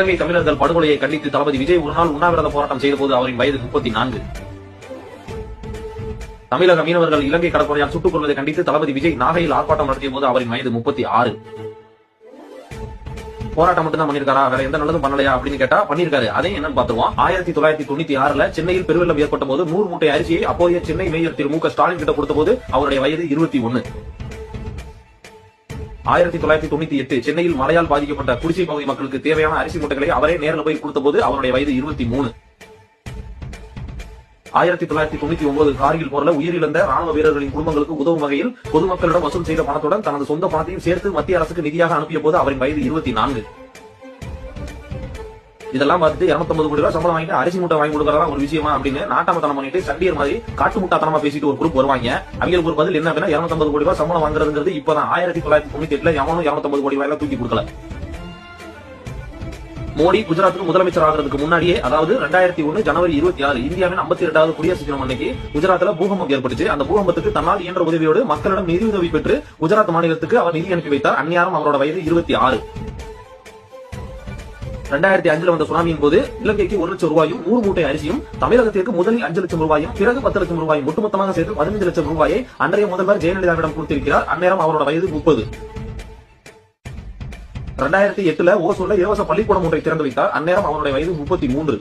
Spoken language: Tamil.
இலங்கை தமிழர்கள் படுகொலையை கண்டித்து தளபதி விஜய் ஒரு நாள் உண்ணாவிரத போராட்டம் செய்த போது அவரின் வயது 34. தமிழக மீனவர்கள் இலங்கை கடற்படையால் சுட்டுக் கொள்வதை கண்டித்து தளபதி விஜய் நாகையில் ஆர்ப்பாட்டம் நடத்திய போது அவரின் வயது 36. போராட்டம் மட்டும் தான் பண்ணிருக்காரா, வேற எந்த நல்லதும் பண்ணலையா அப்படின்னு கேட்டா பண்ணிருக்காரு. அதையும் என்னன்னு பாத்துருவோம். 1996 சென்னையில் பெருவெள்ளம் ஏற்பட்ட போது 100 மூட்டை அரிசியை அப்போதைய சென்னை மேயர் திரு மு.க. ஸ்டாலின் கிட்ட கொடுத்த போது அவருடைய வயது 21. 1998 சென்னையில் மழையால் பாதிக்கப்பட்ட குடிசை பகுதி மக்களுக்கு தேவையான அரிசி மூட்டைகளை அவரே நேரில் போய் கொடுத்த போது அவருடைய வயது 23. 1999 கார்கில் போர்ல உயிரிழந்த ராணுவ வீரர்களின் குடும்பங்களுக்கு உதவும் வகையில் பொதுமக்களிடம் வசூல் செய்த பணத்துடன் தனது சொந்த பணத்தையும் சேர்த்து மத்திய அரசுக்கு நிதியாக அனுப்பிய போது அவரின் வயது 24. இதெல்லாம் பார்த்துட்டு 250 கோடி ரூபாய் சம்பளம் வாங்கிட்டு அரிசி மூட்டை வாங்கி கொடுக்கறதா ஒரு விஷயமா அப்படின்னு நாட்டாமத்தனம் பண்ணிட்டு சண்டியர் மாதிரி காட்டு முட்டாத்தனமா பேசிட்டு ஒரு குரூப் வருவாங்க. அவங்களுக்கு ஒரு பதில் என்ன அப்படின்னா 250 கோடி ரூபாய் சம்பளம் வாங்குறதுங்கிறது இப்பதான் 1998 எவனும் 250 கோடி ரூபாய் தூக்கி கொடுக்கல. மோடி குஜராத்துக்கு முதலமைச்சர் ஆகிறதுக்கு முன்னாடியே, அதாவது 2001 ஜனவரி 26 இந்தியாவின் 52வது குடியரசு தினம் அன்னைக்கு குஜராத்ல பூகம்பம் ஏற்பட்டுச்சு. அந்த பூகம்பத்துக்கு தன்னால் இயன்ற உதவியோடு மக்களிடம் நிதி உதவி பெற்று குஜராத் மாநிலத்துக்கு அவர் நிதி அனுப்பி வைத்தார். அந்நியாரம் அவரோட வயது 26. 2005 வந்த சுனாமியின் போது இலங்கைக்கு 1 லட்சம் ரூபாயும் 100 மூட்டை அரிசியும், தமிழகத்திற்கு முதலில் 5 லட்சம் ரூபாயும் பிறகு 10 லட்சம் ரூபாயும் ஒட்டுமொத்தமாக சேர்த்து 15 லட்சம் ரூபாயை அன்றைய முதல்வர் ஜெயலலிதாவிடம் கொடுத்திருக்கிறார். அந்நேரம் அவரோட வயது 30. 2008 ஓசூர்ல இலவச பள்ளிக்கூடம் ஒன்றை திறந்து வைத்தார். அந்நேரம் அவருடைய வயது 33.